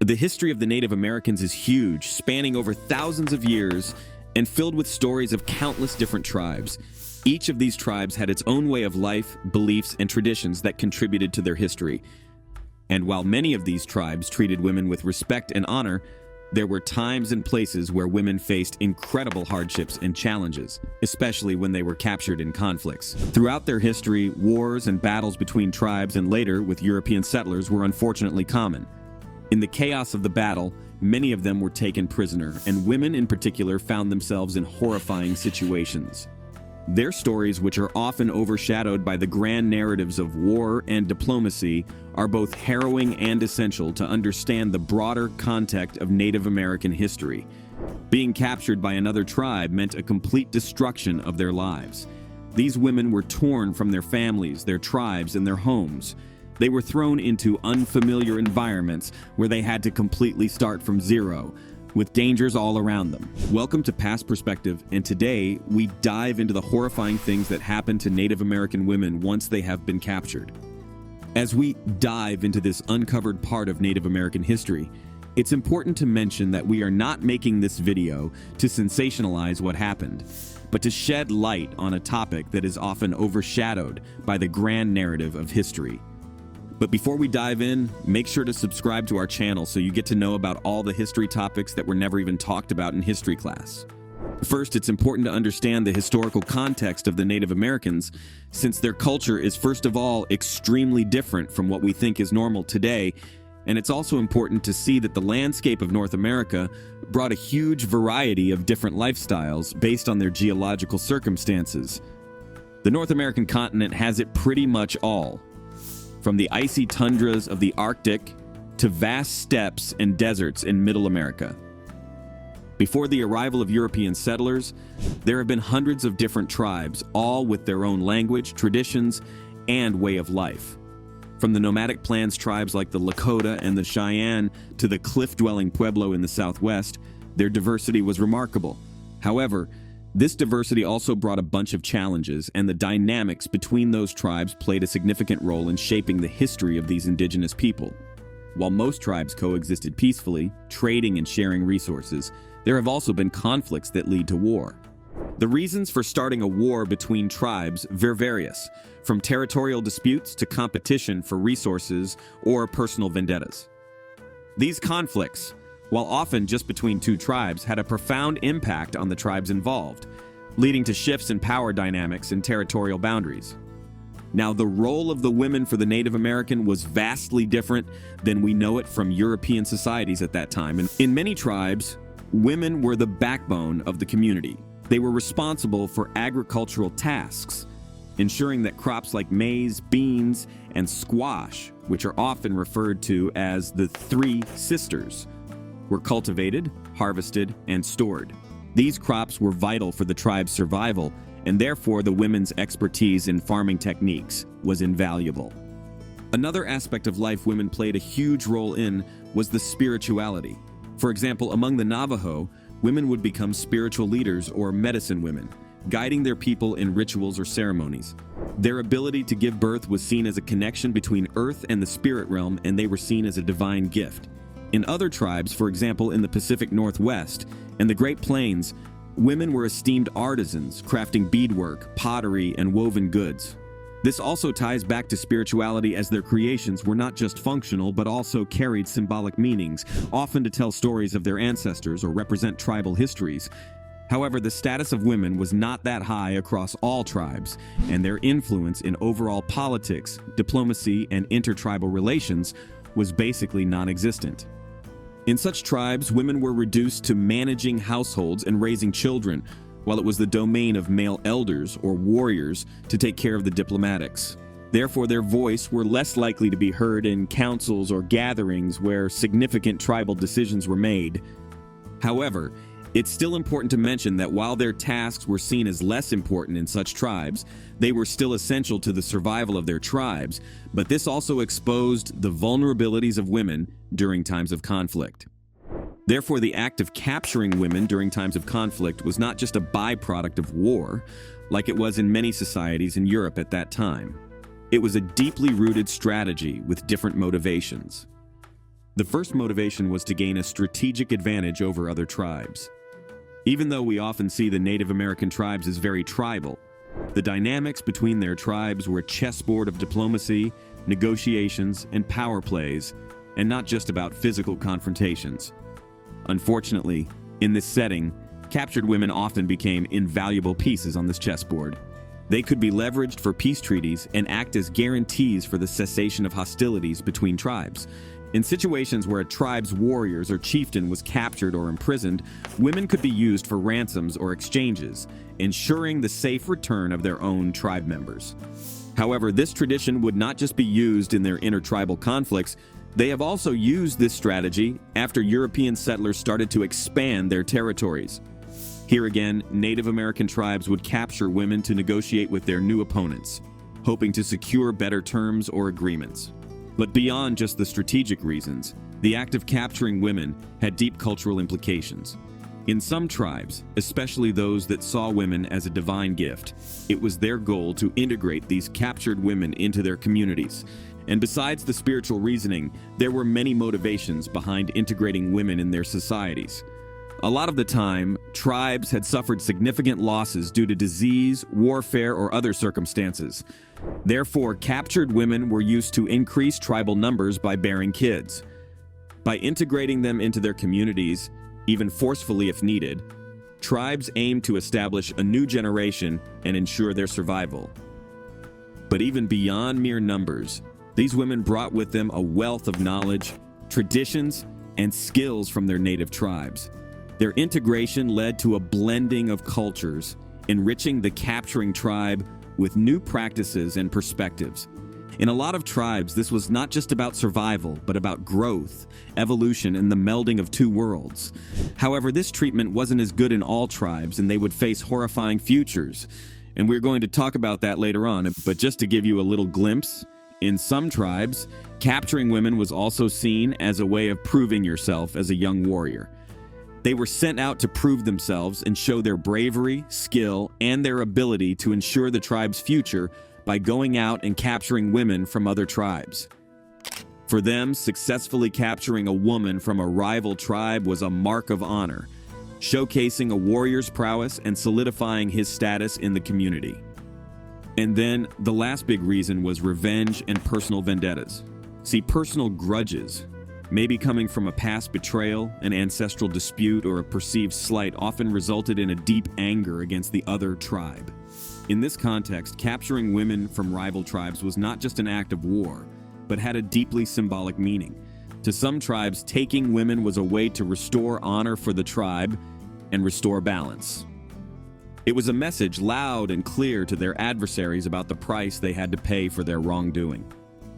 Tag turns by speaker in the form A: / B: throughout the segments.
A: The history of the Native Americans is huge, spanning over thousands of years and filled with stories of countless different tribes. Each of these tribes had its own way of life, beliefs, and traditions that contributed to their history. And while many of these tribes treated women with respect and honor, there were times and places where women faced incredible hardships and challenges, especially when they were captured in conflicts. Throughout their history, wars and battles between tribes and later with European settlers were unfortunately common. In the chaos of the battle, many of them were taken prisoner, and women in particular found themselves in horrifying situations. Their stories, which are often overshadowed by the grand narratives of war and diplomacy, are both harrowing and essential to understand the broader context of Native American history. Being captured by another tribe meant a complete destruction of their lives. These women were torn from their families, their tribes, and their homes. They were thrown into unfamiliar environments where they had to completely start from zero, with dangers all around them. Welcome to Past Perspective, and today we dive into the horrifying things that happen to Native American women once they have been captured. As we dive into this uncovered part of Native American history, it's important to mention that we are not making this video to sensationalize what happened, but to shed light on a topic that is often overshadowed by the grand narrative of history. But before we dive in, make sure to subscribe to our channel so you get to know about all the history topics that were never even talked about in history class. First, it's important to understand the historical context of the Native Americans, since their culture is first of all extremely different from what we think is normal today, and it's also important to see that the landscape of North America brought a huge variety of different lifestyles based on their geological circumstances. The North American continent has it pretty much all, from the icy tundras of the Arctic to vast steppes and deserts in Middle America. Before the arrival of European settlers, there have been hundreds of different tribes, all with their own language, traditions, and way of life. From the nomadic Plains tribes like the Lakota and the Cheyenne to the cliff-dwelling Pueblo in the Southwest, their diversity was remarkable. However, this diversity also brought a bunch of challenges, and the dynamics between those tribes played a significant role in shaping the history of these indigenous people. While most tribes coexisted peacefully, trading and sharing resources, there have also been conflicts that lead to war. The reasons for starting a war between tribes were various, from territorial disputes to competition for resources or personal vendettas. These conflicts, while often just between two tribes, had a profound impact on the tribes involved, leading to shifts in power dynamics and territorial boundaries. Now, the role of the women for the Native American was vastly different than we know it from European societies at that time. And in many tribes, women were the backbone of the community. They were responsible for agricultural tasks, ensuring that crops like maize, beans, and squash, which are often referred to as the Three Sisters, were cultivated, harvested, and stored. These crops were vital for the tribe's survival, and therefore the women's expertise in farming techniques was invaluable. Another aspect of life women played a huge role in was the spirituality. For example, among the Navajo, women would become spiritual leaders or medicine women, guiding their people in rituals or ceremonies. Their ability to give birth was seen as a connection between earth and the spirit realm, and they were seen as a divine gift. In other tribes, for example in the Pacific Northwest and the Great Plains, women were esteemed artisans, crafting beadwork, pottery, and woven goods. This also ties back to spirituality, as their creations were not just functional but also carried symbolic meanings, often to tell stories of their ancestors or represent tribal histories. However, the status of women was not that high across all tribes, and their influence in overall politics, diplomacy, and intertribal relations was basically non-existent. In such tribes, women were reduced to managing households and raising children, while it was the domain of male elders or warriors to take care of the diplomatics. Therefore, their voice were less likely to be heard in councils or gatherings where significant tribal decisions were made. However, it's still important to mention that while their tasks were seen as less important in such tribes, they were still essential to the survival of their tribes, but this also exposed the vulnerabilities of women during times of conflict. Therefore, the act of capturing women during times of conflict was not just a byproduct of war, like it was in many societies in Europe at that time. It was a deeply rooted strategy with different motivations. The first motivation was to gain a strategic advantage over other tribes. Even though we often see the Native American tribes as very tribal, the dynamics between their tribes were a chessboard of diplomacy, negotiations, and power plays, and not just about physical confrontations. Unfortunately, in this setting, captured women often became invaluable pieces on this chessboard. They could be leveraged for peace treaties and act as guarantees for the cessation of hostilities between tribes. In situations where a tribe's warriors or chieftain was captured or imprisoned, women could be used for ransoms or exchanges, ensuring the safe return of their own tribe members. However, this tradition would not just be used in their intertribal conflicts. They have also used this strategy after European settlers started to expand their territories. Here again, Native American tribes would capture women to negotiate with their new opponents, hoping to secure better terms or agreements. But beyond just the strategic reasons, the act of capturing women had deep cultural implications. In some tribes, especially those that saw women as a divine gift, it was their goal to integrate these captured women into their communities. And besides the spiritual reasoning, there were many motivations behind integrating women in their societies. A lot of the time, tribes had suffered significant losses due to disease, warfare, or other circumstances. Therefore, captured women were used to increase tribal numbers by bearing kids. By integrating them into their communities, even forcefully if needed, tribes aimed to establish a new generation and ensure their survival. But even beyond mere numbers, these women brought with them a wealth of knowledge, traditions, and skills from their native tribes. Their integration led to a blending of cultures, enriching the capturing tribe with new practices and perspectives. In a lot of tribes, this was not just about survival, but about growth, evolution, and the melding of two worlds. However, this treatment wasn't as good in all tribes, and they would face horrifying futures. And we're going to talk about that later on, but just to give you a little glimpse, in some tribes, capturing women was also seen as a way of proving yourself as a young warrior. They were sent out to prove themselves and show their bravery, skill, and their ability to ensure the tribe's future by going out and capturing women from other tribes. For them, successfully capturing a woman from a rival tribe was a mark of honor, showcasing a warrior's prowess and solidifying his status in the community. And then, the last big reason was revenge and personal vendettas. See, personal grudges, maybe coming from a past betrayal, an ancestral dispute, or a perceived slight, often resulted in a deep anger against the other tribe. In this context, capturing women from rival tribes was not just an act of war, but had a deeply symbolic meaning. To some tribes, taking women was a way to restore honor for the tribe and restore balance. It was a message loud and clear to their adversaries about the price they had to pay for their wrongdoing.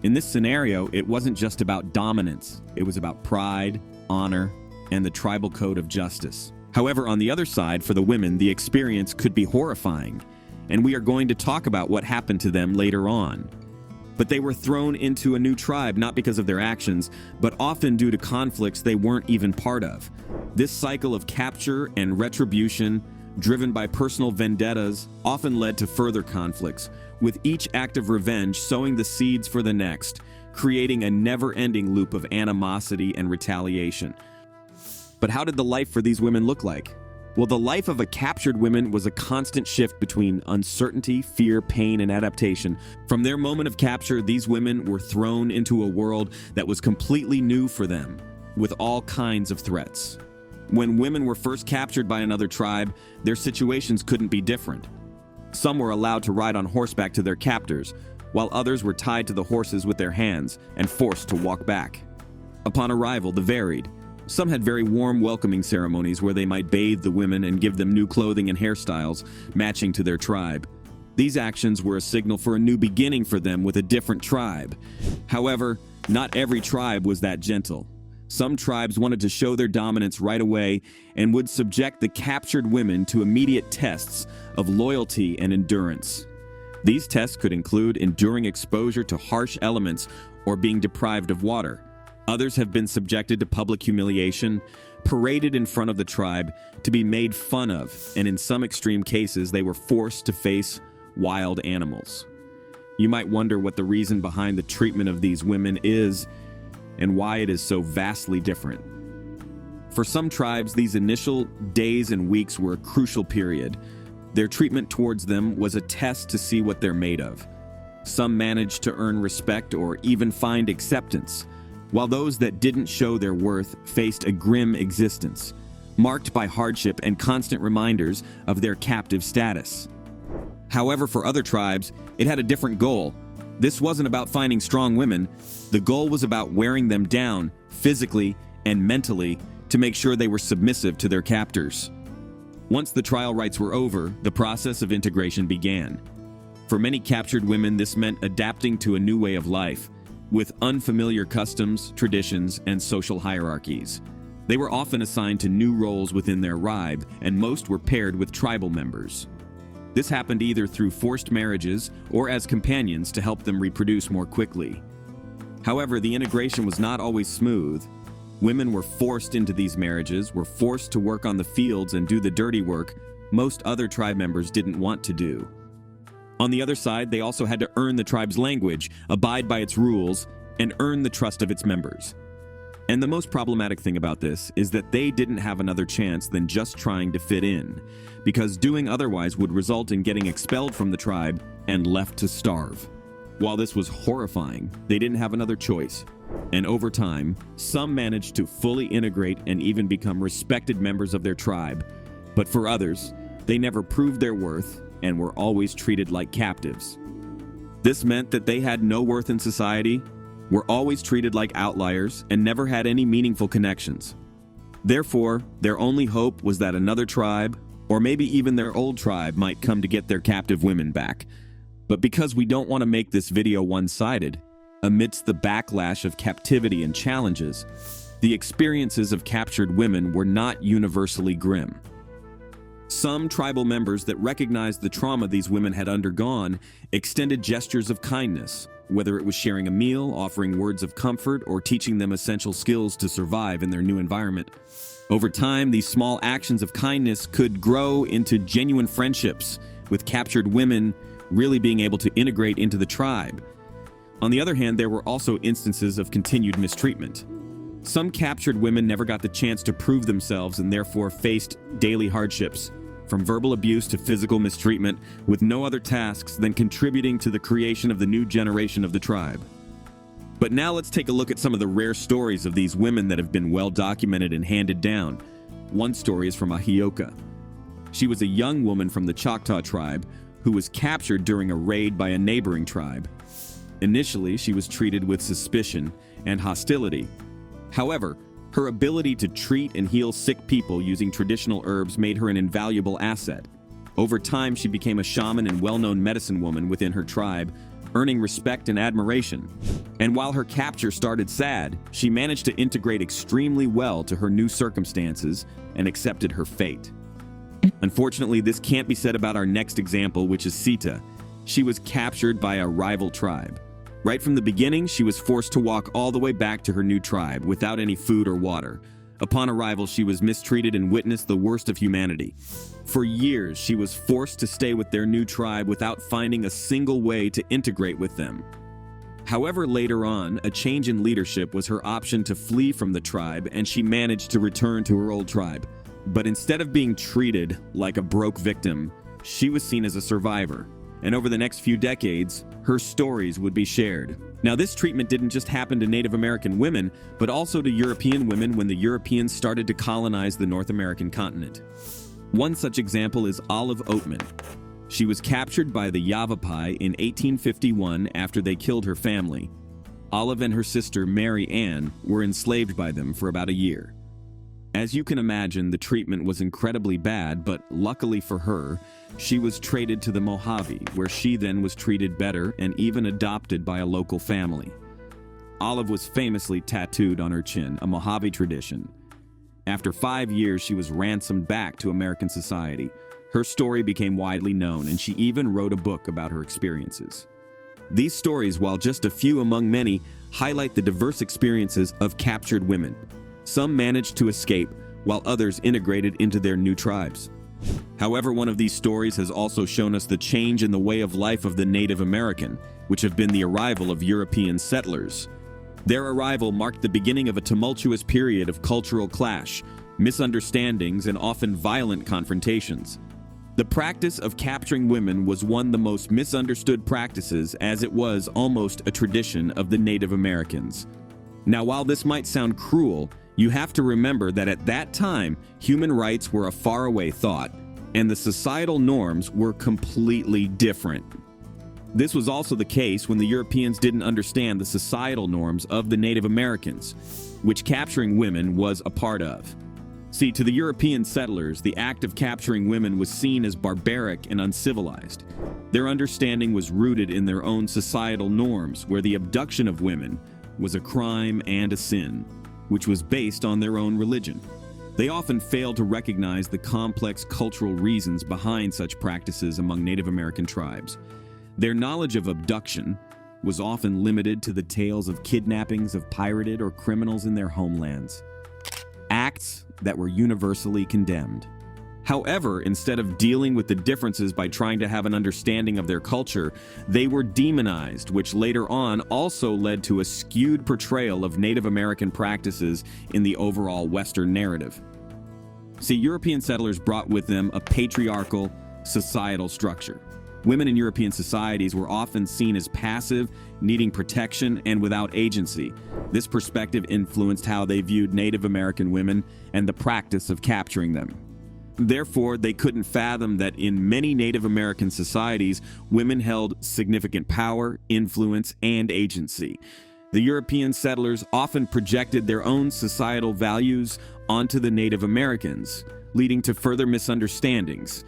A: In this scenario, it wasn't just about dominance. It was about pride, honor, and the tribal code of justice. However, on the other side, for the women, the experience could be horrifying, and we are going to talk about what happened to them later on. But they were thrown into a new tribe not because of their actions, but often due to conflicts they weren't even part of. This cycle of capture and retribution, driven by personal vendettas, often led to further conflicts, with each act of revenge sowing the seeds for the next, creating a never-ending loop of animosity and retaliation. But how did the life for these women look like? Well, the life of a captured woman was a constant shift between uncertainty, fear, pain, and adaptation. From their moment of capture, these women were thrown into a world that was completely new for them, with all kinds of threats. When women were first captured by another tribe, their situations couldn't be different. Some were allowed to ride on horseback to their captors, while others were tied to the horses with their hands and forced to walk back. Upon arrival, the varied. Some had very warm welcoming ceremonies where they might bathe the women and give them new clothing and hairstyles matching to their tribe. These actions were a signal for a new beginning for them with a different tribe. However, not every tribe was that gentle. Some tribes wanted to show their dominance right away and would subject the captured women to immediate tests of loyalty and endurance. These tests could include enduring exposure to harsh elements or being deprived of water. Others have been subjected to public humiliation, paraded in front of the tribe to be made fun of, and in some extreme cases, they were forced to face wild animals. You might wonder what the reason behind the treatment of these women is. and why it is so vastly different. For some tribes, these initial days and weeks were a crucial period. Their treatment towards them was a test to see what they're made of. Some managed to earn respect or even find acceptance, while those that didn't show their worth faced a grim existence, marked by hardship and constant reminders of their captive status. However, for other tribes, it had a different goal. This wasn't about finding strong women. The goal was about wearing them down, physically and mentally, to make sure they were submissive to their captors. Once the trial rites were over, the process of integration began. For many captured women, this meant adapting to a new way of life, with unfamiliar customs, traditions, and social hierarchies. They were often assigned to new roles within their tribe, and most were paired with tribal members. This happened either through forced marriages or as companions to help them reproduce more quickly. However, the integration was not always smooth. Women were forced into these marriages, were forced to work on the fields and do the dirty work most other tribe members didn't want to do. On the other side, they also had to earn the tribe's language, abide by its rules, and earn the trust of its members. And the most problematic thing about this is that they didn't have another chance than just trying to fit in, because doing otherwise would result in getting expelled from the tribe and left to starve. While this was horrifying, they didn't have another choice. And over time, some managed to fully integrate and even become respected members of their tribe. But for others, they never proved their worth and were always treated like captives. This meant that they had no worth in society, were always treated like outliers, and never had any meaningful connections. Therefore, their only hope was that another tribe, or maybe even their old tribe, might come to get their captive women back. But because we don't want to make this video one-sided, amidst the backlash of captivity and challenges, the experiences of captured women were not universally grim. Some tribal members that recognized the trauma these women had undergone extended gestures of kindness, whether it was sharing a meal, offering words of comfort, or teaching them essential skills to survive in their new environment. Over time, these small actions of kindness could grow into genuine friendships, with captured women really being able to integrate into the tribe. On the other hand, there were also instances of continued mistreatment. Some captured women never got the chance to prove themselves and therefore faced daily hardships, from verbal abuse to physical mistreatment, with no other tasks than contributing to the creation of the new generation of the tribe. But now let's take a look at some of the rare stories of these women that have been well documented and handed down. One story is from Ahioka. She was a young woman from the Choctaw tribe who was captured during a raid by a neighboring tribe. Initially, she was treated with suspicion and hostility. However, her ability to treat and heal sick people using traditional herbs made her an invaluable asset. Over time, she became a shaman and well-known medicine woman within her tribe, earning respect and admiration. And while her capture started sad, she managed to integrate extremely well to her new circumstances and accepted her fate. Unfortunately, this can't be said about our next example, which is Sita. She was captured by a rival tribe. Right from the beginning, she was forced to walk all the way back to her new tribe without any food or water. Upon arrival, she was mistreated and witnessed the worst of humanity. For years, she was forced to stay with their new tribe without finding a single way to integrate with them. However, later on, a change in leadership was her option to flee from the tribe, and she managed to return to her old tribe. But instead of being treated like a broke victim, she was seen as a survivor. And over the next few decades, her stories would be shared. Now, this treatment didn't just happen to Native American women, but also to European women when the Europeans started to colonize the North American continent. One such example is Olive Oatman. She was captured by the Yavapai in 1851 after they killed her family. Olive and her sister, Mary Ann, were enslaved by them for about a year. As you can imagine, the treatment was incredibly bad, but luckily for her, she was traded to the Mojave, where she then was treated better and even adopted by a local family. Olive was famously tattooed on her chin, a Mojave tradition. After 5 years, she was ransomed back to American society. Her story became widely known, and she even wrote a book about her experiences. These stories, while just a few among many, highlight the diverse experiences of captured women. Some managed to escape, while others integrated into their new tribes. However, one of these stories has also shown us the change in the way of life of the Native American, which have been the arrival of European settlers. Their arrival marked the beginning of a tumultuous period of cultural clash, misunderstandings, and often violent confrontations. The practice of capturing women was one of the most misunderstood practices, as it was almost a tradition of the Native Americans. Now, while this might sound cruel, you have to remember that at that time, human rights were a faraway thought, and the societal norms were completely different. This was also the case when the Europeans didn't understand the societal norms of the Native Americans, which capturing women was a part of. See, to the European settlers, the act of capturing women was seen as barbaric and uncivilized. Their understanding was rooted in their own societal norms, where the abduction of women was a crime and a sin, which was based on their own religion. They often failed to recognize the complex cultural reasons behind such practices among Native American tribes. Their knowledge of abduction was often limited to the tales of kidnappings of pirated or criminals in their homelands, acts that were universally condemned. However, instead of dealing with the differences by trying to have an understanding of their culture, they were demonized, which later on also led to a skewed portrayal of Native American practices in the overall Western narrative. See, European settlers brought with them a patriarchal societal structure. Women in European societies were often seen as passive, needing protection, and without agency. This perspective influenced how they viewed Native American women and the practice of capturing them. Therefore, they couldn't fathom that in many Native American societies, women held significant power, influence, and agency. The European settlers often projected their own societal values onto the Native Americans, leading to further misunderstandings.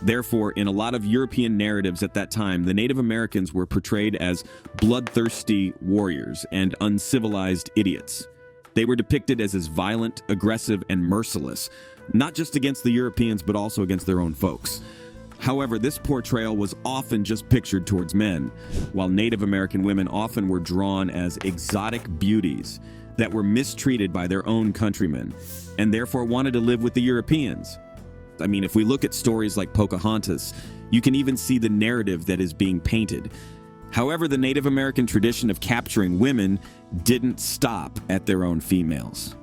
A: Therefore, in a lot of European narratives at that time, the Native Americans were portrayed as bloodthirsty warriors and uncivilized idiots. They were depicted as violent, aggressive, and merciless, not just against the Europeans, but also against their own folks. However, this portrayal was often just pictured towards men, while Native American women often were drawn as exotic beauties that were mistreated by their own countrymen, and therefore wanted to live with the Europeans. I mean, if we look at stories like Pocahontas, you can even see the narrative that is being painted. However, the Native American tradition of capturing women didn't stop at their own females.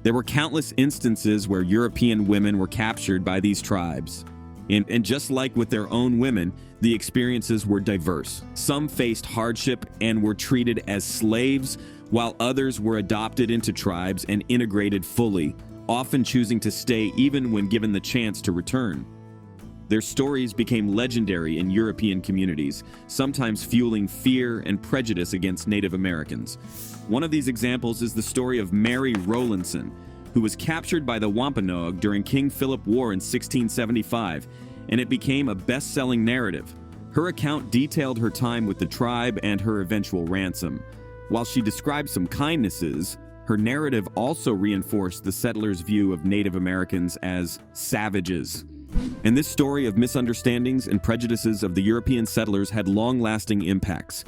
A: There were countless instances where European women were captured by these tribes. And just like with their own women, the experiences were diverse. Some faced hardship and were treated as slaves, while others were adopted into tribes and integrated fully, often choosing to stay even when given the chance to return. Their stories became legendary in European communities, sometimes fueling fear and prejudice against Native Americans. One of these examples is the story of Mary Rowlandson, who was captured by the Wampanoag during King Philip War in 1675, and it became a best-selling narrative. Her account detailed her time with the tribe and her eventual ransom. While she described some kindnesses, her narrative also reinforced the settlers' view of Native Americans as savages. And this story of misunderstandings and prejudices of the European settlers had long-lasting impacts.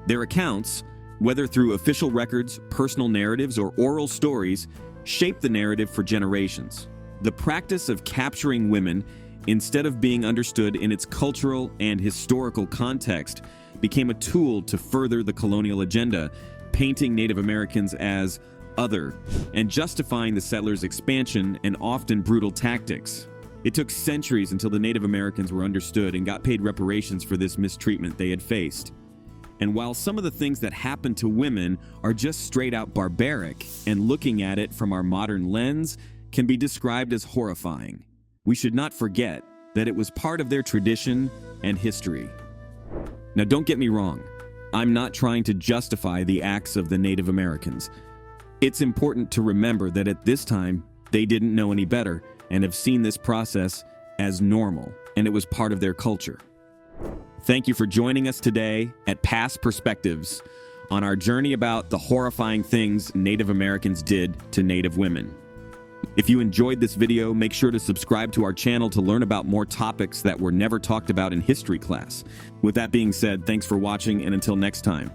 A: Their accounts, whether through official records, personal narratives, or oral stories, shaped the narrative for generations. The practice of capturing women, instead of being understood in its cultural and historical context, became a tool to further the colonial agenda, painting Native Americans as other and justifying the settlers' expansion and often brutal tactics. It took centuries until the Native Americans were understood and got paid reparations for this mistreatment they had faced. And while some of the things that happened to women are just straight out barbaric, and looking at it from our modern lens can be described as horrifying, we should not forget that it was part of their tradition and history. Now, don't get me wrong. I'm not trying to justify the acts of the Native Americans. It's important to remember that at this time, they didn't know any better and have seen this process as normal, and it was part of their culture. Thank you for joining us today at Past Perspectives on our journey about the horrifying things Native Americans did to Native women. If you enjoyed this video, make sure to subscribe to our channel to learn about more topics that were never talked about in history class. With that being said, thanks for watching, and until next time.